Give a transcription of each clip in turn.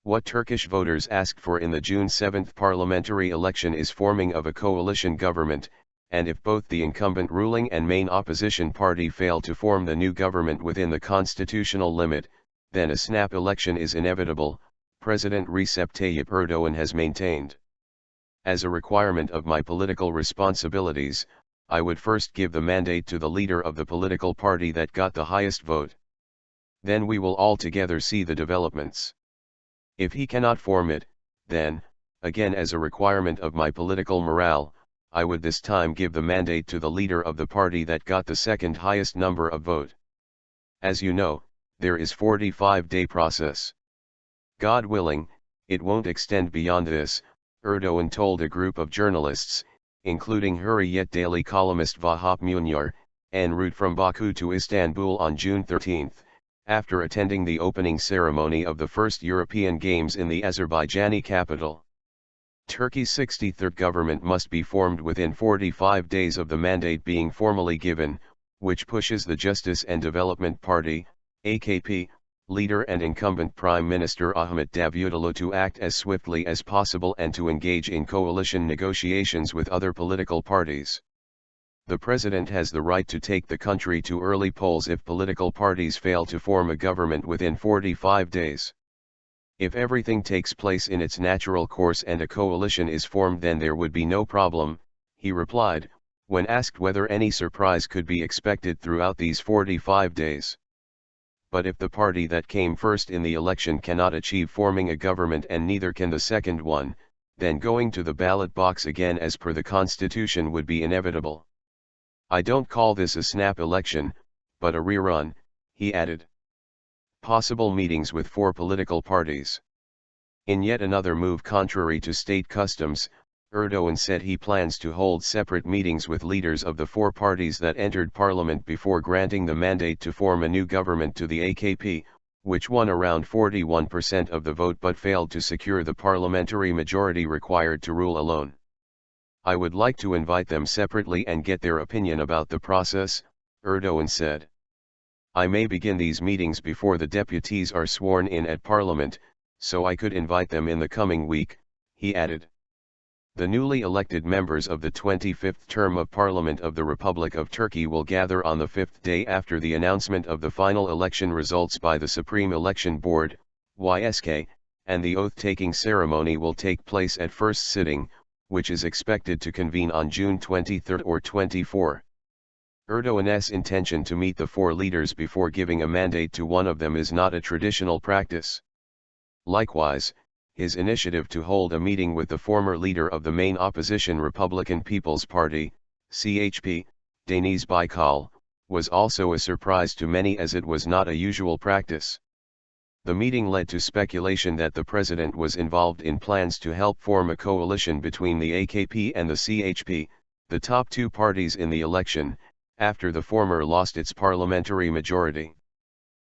What Turkish voters asked for in the June 7 parliamentary election is forming of a coalition government, and if both the incumbent ruling and main opposition party fail to form the new government within the constitutional limit, then a snap election is inevitable, President Recep Tayyip Erdoğan has maintained. As a requirement of my political responsibilities, I would first give the mandate to the leader of the political party that got the highest vote. Then we will all together see the developments. If he cannot form it, then, again as a requirement of my political morale, I would this time give the mandate to the leader of the party that got the second highest number of vote. As you know, there is 45-day process. God willing, it won't extend beyond this, Erdoğan told a group of journalists, including Hürriyet daily columnist Vahap Munyar, en route from Baku to Istanbul on June 13, after attending the opening ceremony of the first European Games in the Azerbaijani capital. Turkey's 63rd government must be formed within 45 days of the mandate being formally given, which pushes the Justice and Development Party, AKP, leader and incumbent Prime Minister Ahmet Davutoglu to act as swiftly as possible and to engage in coalition negotiations with other political parties. The president has the right to take the country to early polls if political parties fail to form a government within 45 days. If everything takes place in its natural course and a coalition is formed, then there would be no problem, he replied, when asked whether any surprise could be expected throughout these 45 days. But if the party that came first in the election cannot achieve forming a government and neither can the second one, then going to the ballot box again as per the constitution would be inevitable. I don't call this a snap election, but a rerun, he added. Possible meetings with 4 political parties. In yet another move contrary to state customs, Erdoğan said he plans to hold separate meetings with leaders of the 4 parties that entered parliament before granting the mandate to form a new government to the AKP, which won around 41% of the vote but failed to secure the parliamentary majority required to rule alone. I would like to invite them separately and get their opinion about the process, Erdoğan said. I may begin these meetings before the deputies are sworn in at parliament, so I could invite them in the coming week, he added. The newly elected members of the 25th term of Parliament of the Republic of Turkey will gather on the 5th day after the announcement of the final election results by the Supreme Election Board, YSK, and the oath-taking ceremony will take place at first sitting, which is expected to convene on June 23 or 24. Erdoğan's intention to meet the 4 leaders before giving a mandate to one of them is not a traditional practice. Likewise, his initiative to hold a meeting with the former leader of the main opposition Republican People's Party, CHP, Deniz Baykal, was also a surprise to many as it was not a usual practice. The meeting led to speculation that the president was involved in plans to help form a coalition between the AKP and the CHP, the top 2 parties in the election, after the former lost its parliamentary majority.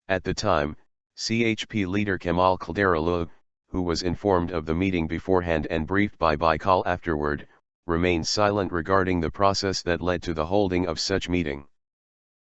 At the time, CHP leader Kemal Kılıçdaroğlu, who was informed of the meeting beforehand and briefed by Baykal afterward, remained silent regarding the process that led to the holding of such meeting.